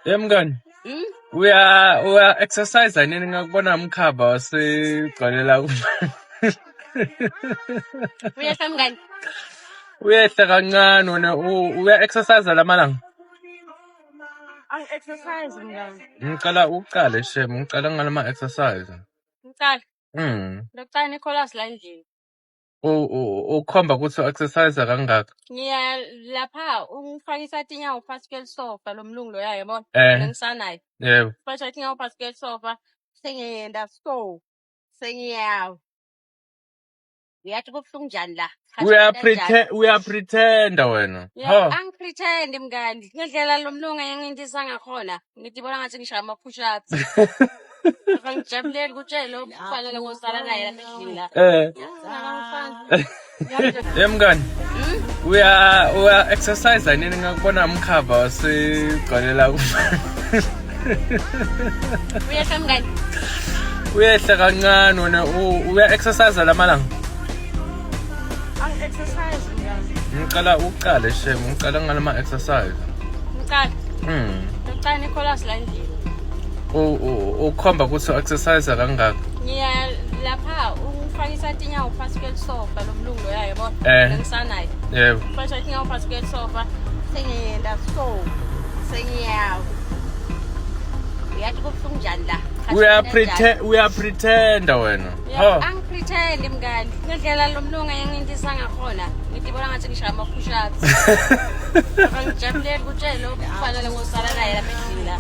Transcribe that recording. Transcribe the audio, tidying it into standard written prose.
Mngani, uya exercise nini ngakubona mkhaba wasigcwalela Uyehla mngani? Uyehla kancane wena uya exercise lamalanga? Angi-exercise mngani. Ngicela uqale shem, ngicela ngalama exercise. Ngicala. Ngicala Nicholas la endlini. Ukhomba ukuthi u-exercise kangaka. Ngiya lapha ungifakisa tinyawo phasi kwelisofa lo mlungu lo yabona. Nengisanayo. Yebo. Fasha tinyawo phasi kwelisofa. Sengiyenda so. Sengiyawo. Uyathi kubuhlungu njani la? Uyapretenda wena. Angipretend mngani. Ngendlela lo mlungu engingindisa ngakhona. Ngidibona ngathi ngishaya ama push ups. Ngijabulele ukutshela okufanele ngosala naye la endlini la. Mngani, uya exercise nini ngakubona mkhaba wasigcwalela Uyehla mngani? Uyehla kancane wena uya exercise lamalanga? Angi-exercise mngani. Ngicela uqale shem, ngicela ngalama exercise. Ngicala. Ngicala Nicholas la endlini. Ukhomba ukuthi u-exercise kangaka. Ngiya lapha ungifakisa tinyawo phasi kwelisofa lo mlungu lo yabona. Nengisanayo. Yebo. Fasha tinyawo phasi kwelisofa. Sengiyenda so. Sengiyawo. Uyathi kubuhlungu njani la? Uyapretenda wena. Angipretend mngani. Ngendlela lo mlungu engindisa ngakhona. Ngidibona ngathi ngishaya ama push ups. Ngijabulele ukutshela okufanele ngosala naye la endlini la.